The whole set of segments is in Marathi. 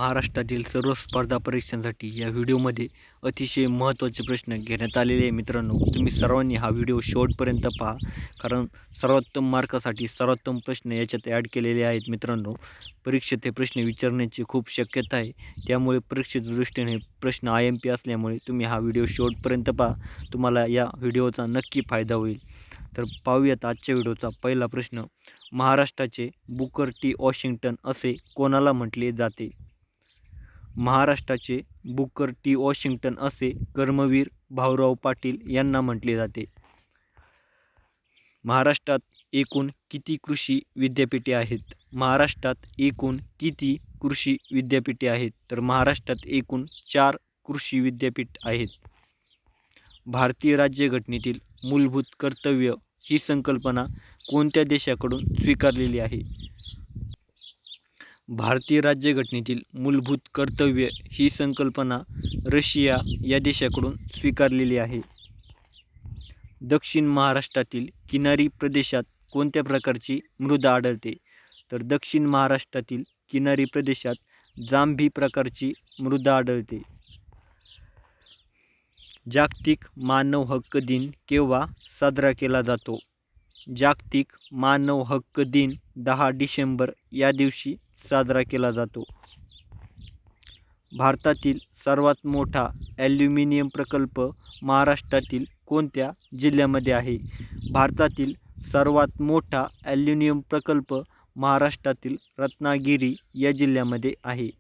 महाराष्ट्रातील सर्व स्पर्धा परीक्षांसाठी या व्हिडिओमध्ये अतिशय महत्त्वाचे प्रश्न घेण्यात आलेले आहे. मित्रांनो, तुम्ही सर्वांनी हा व्हिडिओ शेवटपर्यंत पहा, कारण सर्वोत्तम मार्कासाठी सर्वोत्तम प्रश्न याच्यात ॲड केलेले आहेत. मित्रांनो, परीक्षेत हे प्रश्न विचारण्याची खूप शक्यता आहे, त्यामुळे परीक्षेच्या दृष्टीने प्रश्न IMP असल्यामुळे तुम्ही हा व्हिडिओ शेवटपर्यंत पहा. तुम्हाला या व्हिडिओचा नक्की फायदा होईल. तर पाहूयात आजच्या व्हिडिओचा पहिला प्रश्न. महाराष्ट्राचे बुकर टी वॉशिंग्टन असे कोणाला म्हटले जाते? महाराष्ट्राचे बुकर टी वॉशिंग्टन असे कर्मवीर भाऊराव पाटील यांना म्हटले जाते. महाराष्ट्रात एकूण किती कृषी विद्यापीठे आहेत? महाराष्ट्रात एकूण किती कृषी विद्यापीठे आहेत? तर महाराष्ट्रात एकूण 4 कृषी विद्यापीठ आहेत. भारतीय राज्यघटनेतील मूलभूत कर्तव्य ही संकल्पना कोणत्या देशाकडून स्वीकारलेली आहे? भारतीय राज्यघटनेतील मूलभूत कर्तव्य ही संकल्पना रशिया या देशाकडून स्वीकारलेली आहे. दक्षिण महाराष्ट्रातील किनारी प्रदेशात कोणत्या प्रकारची मृदा आढळते? तर दक्षिण महाराष्ट्रातील किनारी प्रदेशात जांभी प्रकारची मृदा आढळते. जागतिक मानव हक्क दिन केव्हा साजरा केला जातो? जागतिक मानव हक्क दिन 10 डिसेंबर या दिवशी साजरा केला जातो. भारतातील सर्वात मोठा ॲल्युमिनियम प्रकल्प महाराष्ट्रातील कोणत्या जिल्ह्यामध्ये आहे? भारतातील सर्वात मोठा ॲल्युमिनियम प्रकल्प महाराष्ट्रातील रत्नागिरी या जिल्ह्यामध्ये आहे.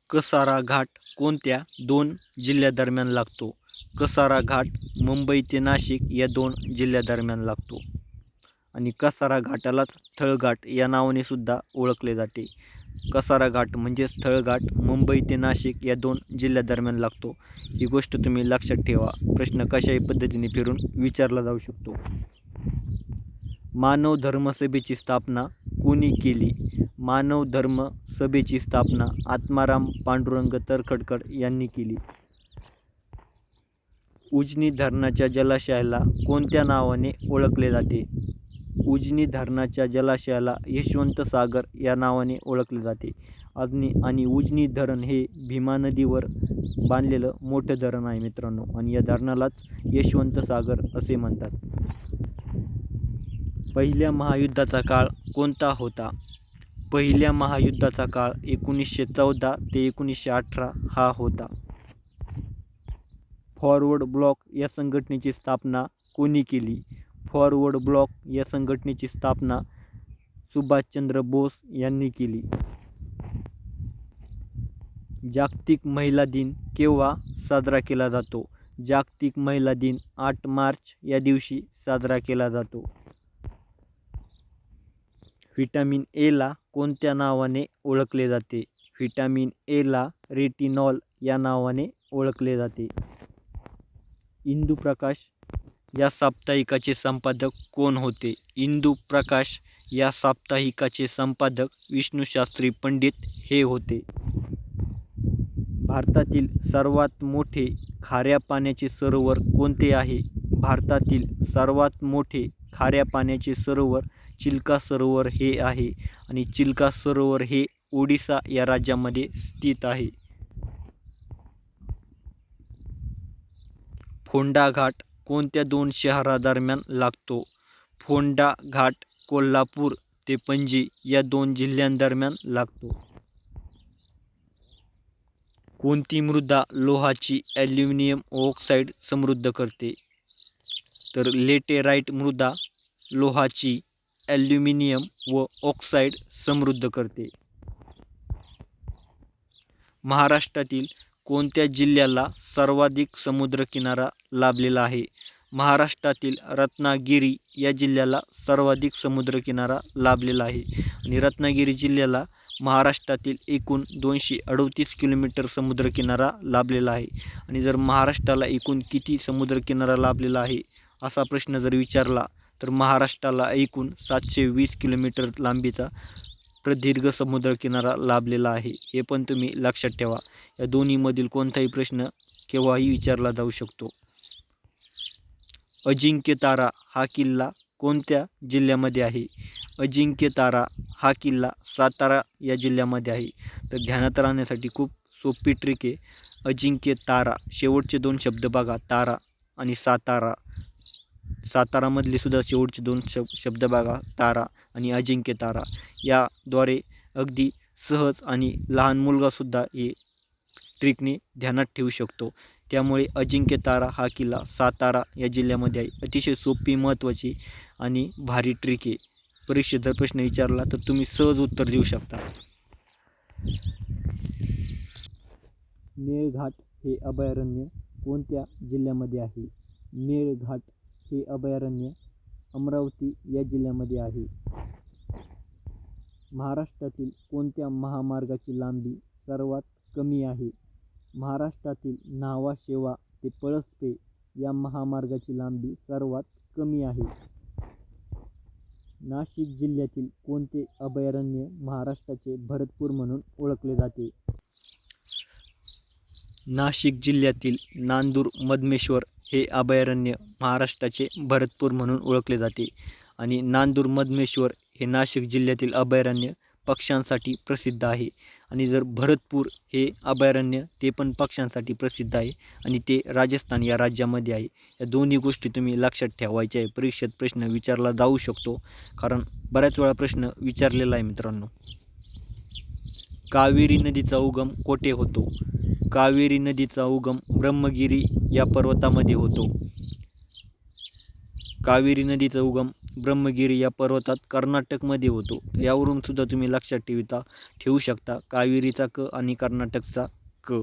कसारा घाट कोणत्या 2 जिल्ह्यादरम्यान लागतो? कसारा घाट मुंबई ते नाशिक या 2 जिल्ह्यादरम्यान लागतो. आणि कसारा घाटालाच स्थळघाट या नावाने सुद्धा ओळखले जाते. कसारा घाट म्हणजे स्थळघाट मुंबई ते नाशिक या 2 जिल्ह्यादरम्यान लागतो. ही गोष्ट तुम्ही लक्षात ठेवा. प्रश्न कशाही पद्धतीने फिरून विचारला जाऊ शकतो. मानव धर्म सभेची स्थापना कोणी केली? मानव धर्म सभेची स्थापना आत्माराम पांडुरंग तर्खडकर यांनी केली. उजनी धरणाच्या जलाशयाला कोणत्या नावाने ओळखले जाते? उजनी धरणाच्या जलाशयाला यशवंत सागर या नावाने ओळखले जाते. आणि उजनी धरण हे भीमा नदीवर बांधलेलं मोठं धरण आहे मित्रांनो, आणि या धरणालाच यशवंत सागर असे म्हणतात. पहिल्या महायुद्धाचा काळ कोणता होता? पहिल्या महायुद्धाचा काळ 1914 ते 1918 हा होता. फॉरवर्ड ब्लॉक या संघटनेची स्थापना कोणी केली? फॉरवर्ड ब्लॉक या संघटनेची स्थापना सुभाषचंद्र बोस यांनी केली. जागतिक महिला दिन केव्हा साजरा केला जातो? जागतिक महिला दिन 8 मार्च या दिवशी साजरा केला जातो. व्हिटॅमिन एला कोणत्या नावाने ओळखले जाते? व्हिटॅमिन एला रेटिनॉल या नावाने ओळखले जाते. इंदुप्रकाश या साप्ताहिकाचे संपादक कोण होते? इंदुप्रकाश या साप्ताहिकाचे संपादक विष्णुशास्त्री पंडित हे होते. भारतातील सर्वात मोठे खाऱ्या पाण्याचे सरोवर कोणते आहे? भारतातील सर्वात मोठे खाऱ्या पाण्याचे सरोवर चिल्का सरोवर हे आहे, आणि चिल्का सरोवर हे ओडिसा या राज्यामध्ये स्थित आहे. फोंडा घाट कोणत्या 2 शहरादरम्यान लागतो? फोंडा घाट कोल्हापूर ते पणजी या 2 जिल्ह्यांदरम्यान लागतो. कोणती मृदा लोहाची ॲल्युमिनियम ऑक्साईड समृद्ध करते? तर लेटेराइट मृदा लोहाची ॲल्युमिनियम व ऑक्साईड समृद्ध करते. महाराष्ट्रातील कोणत्या जिल्ह्याला सर्वाधिक समुद्रकिनारा लाभलेला आहे? महाराष्ट्रातील रत्नागिरी या जिल्ह्याला सर्वाधिक समुद्रकिनारा लाभलेला आहे, आणि रत्नागिरी जिल्ह्याला महाराष्ट्रातील एकूण 238 किलोमीटर समुद्रकिनारा लाभलेला आहे. आणि जर महाराष्ट्राला एकूण किती समुद्रकिनारा लाभलेला आहे असा प्रश्न जर विचारला, तर महाराष्ट्राला एकूण 720 किलोमीटर लांबीचा प्रदीर्घ समुद्रकिनारा लाभलेला आहे. हे पण तुम्ही लक्षात ठेवा. या दोन्हीमधील कोणताही प्रश्न केव्हाही विचारला जाऊ शकतो. अजिंक्यतारा हा किल्ला कोणत्या जिल्ह्यामध्ये आहे? अजिंक्यतारा हा किल्ला सातारा या जिल्ह्यामध्ये आहे. तर ध्यानात राहण्यासाठी खूप सोपी ट्रिक आहे. अजिंक्यतारा, शेवटचे 2 शब्द बघा, तारा आणि सातारा. सातारामधले सुद्धा शेवटचे 2 शब्द बघा, तारा आणि अजिंक्यतारा. याद्वारे अगदी सहज आणि लहान मुलगासुद्धा हे ट्रिकने ध्यानात ठेवू शकतो. त्यामुळे अजिंक्यतारा हा किल्ला सातारा या जिल्ह्यामध्ये आहे. अतिशय सोपी, महत्त्वाची आणि भारी ट्रिक आहे. परीक्षेत जर प्रश्न विचारला तर तुम्ही सहज उत्तर देऊ शकता. मेळघाट हे अभयारण्य कोणत्या जिल्ह्यामध्ये आहे? मेळघाट हे अभयारण्य अमरावती या जिल्ह्यामध्ये आहे. महाराष्ट्रातील कोणत्या महामार्गाची लांबी सर्वात कमी आहे? महाराष्ट्रातील न्हावा शेवा ते पळस्पे या महामार्गाची लांबी सर्वात कमी आहे. नाशिक जिल्ह्यातील कोणते अभयारण्य महाराष्ट्राचे भरतपूर म्हणून ओळखले जाते? नाशिक जिल्ह्यातील नांदूर मधमेश्वर हे अभयारण्य महाराष्ट्राचे भरतपूर म्हणून ओळखले जाते. आणि नांदूर मधमेश्वर हे नाशिक जिल्ह्यातील अभयारण्य पक्ष्यांसाठी प्रसिद्ध आहे. आणि जर भरतपूर हे अभयारण्य ते पण पक्ष्यांसाठी प्रसिद्ध आहे आणि ते राजस्थान या राज्यामध्ये आहे. या दोन्ही गोष्टी तुम्ही लक्षात ठेवायच्या आहे. परीक्षेत प्रश्न विचारला जाऊ शकतो, कारण बऱ्याच वेळा प्रश्न विचारलेला आहे मित्रांनो. कावेरी नदीचा उगम कोठे होतो? कावेरी नदीचा उगम ब्रह्मगिरी या पर्वतामध्ये होतो. कावेरी नदीचा उगम ब्रह्मगिरी या पर्वतात कर्नाटकमध्ये होतो. यावरून सुद्धा तुम्ही लक्षात ठेवू शकता कावेरीचा क आणि कर्नाटकचा क.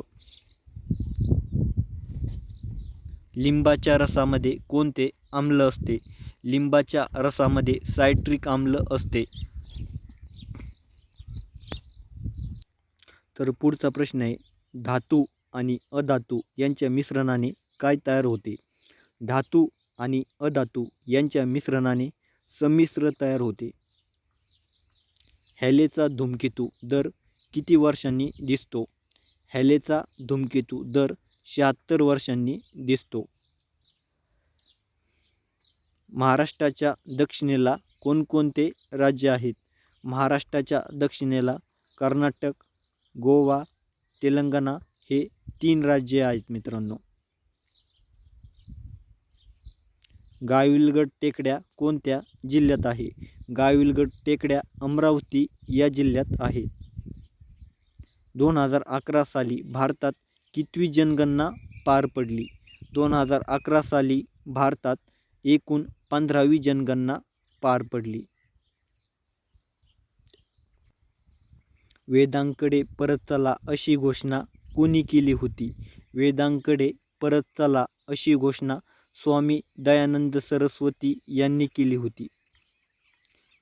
लिंबाच्या रसामध्ये कोणते आम्ल असते? लिंबाच्या रसामध्ये सायट्रिक आम्ल असते. तर पुढचा प्रश्न आहे, धातू आणि अधातू यांच्या मिश्रणाने काय तयार होते? धातू आणि अधातू यांच्या मिश्रणाने संमिश्र तयार होते. हॅलेचा धूमकेतू दर किती वर्षांनी दिसतो? हॅलेचा धूमकेतू दर 76 वर्षांनी दिसतो. महाराष्ट्राच्या दक्षिणेला कोणकोणते राज्य आहेत? महाराष्ट्राच्या दक्षिणेला कर्नाटक, गोवा, तेलंगणा हे 3 राज्ये आहेत मित्रांनो. गाविलगड टेकड्या कोणत्या जिल्ह्यात आहे? गाविलगड टेकड्या अमरावती या जिल्ह्यात आहे. 2011 साली भारतात कितवी जनगणना पार पडली? 2011 साली भारतात एकूण 15वी जनगणना पार पडली. वेदांकडे परत चला अशी घोषणा कोणी केली होती? वेदांकडे परत चला अशी घोषणा स्वामी दयानंद सरस्वती यांनी केली होती.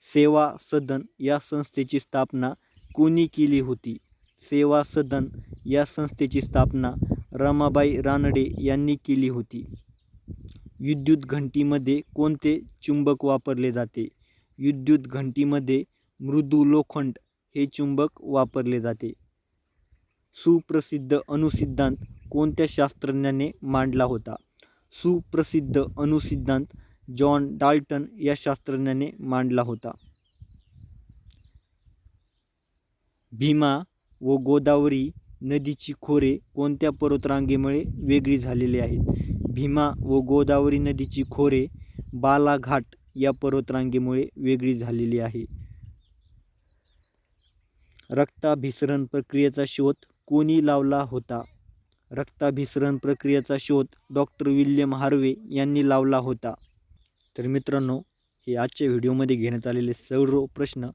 सेवा सदन या संस्थेची स्थापना कोणी केली होती? सेवा सदन या संस्थेची स्थापना रमाबाई रानडे यांनी केली होती. विद्युत घंटीमध्ये कोणते चुंबक वापरले जाते? विद्युत घंटीमध्ये मृदू लोखंड हे चुंबक वापरले जाते. सुप्रसिद्ध अणुसिद्धांत कोणत्या शास्त्रज्ञाने मांडला होता? सुप्रसिद्ध अणुसिद्धांत जॉन डाल्टन या शास्त्रज्ञाने मांडला होता. भीमा व गोदावरी नदीची खोरे कोणत्या पर्वतरांगेमुळे वेगळी झालेली आहेत? भीमा व गोदावरी नदीची खोरे बालाघाट या पर्वतरांगेमुळे वेगळी झालेली आहे. रक्ताभिसरण प्रक्रियेचा शोध कोणी लावला होता? रक्ताभिसरण प्रक्रियेचा शोध डॉक्टर विल्यम हार्वे यांनी लावला होता. तर मित्रांनो, हे आजच्या व्हिडिओमध्ये घेण्यात आलेले सर्व प्रश्न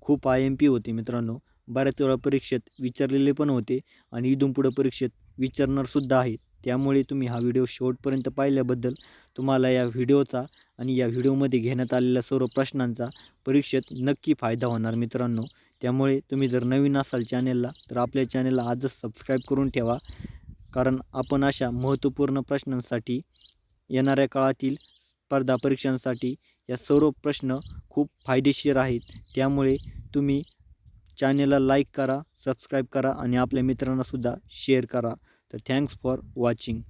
खूप IMP होते मित्रांनो. बऱ्याच वेळा परीक्षेत विचारलेले पण होते आणि इथून पुढे परीक्षेत विचारणारसुद्धा आहेत. त्यामुळे तुम्ही हा व्हिडिओ शेवटपर्यंत पाहिल्याबद्दल तुम्हाला या व्हिडिओचा आणि या व्हिडिओमध्ये घेण्यात आलेल्या सर्व प्रश्नांचा परीक्षेत नक्की फायदा होणार मित्रांनो. त्यामुळे तुम्ही जर नवीन असाल चॅनेलला तर आपल्या चॅनेलला आजच सबस्क्राईब करून ठेवा, कारण आपण अशा महत्त्वपूर्ण प्रश्नांसाठी, येणाऱ्या काळातील स्पर्धा परीक्षांसाठी या सर्व प्रश्न खूप फायदेशीर आहेत. त्यामुळे तुम्ही चॅनेलला लाईक करा, सबस्क्राईब करा आणि आपल्या मित्रांनासुद्धा शेअर करा. तर थँक्स फॉर वॉचिंग.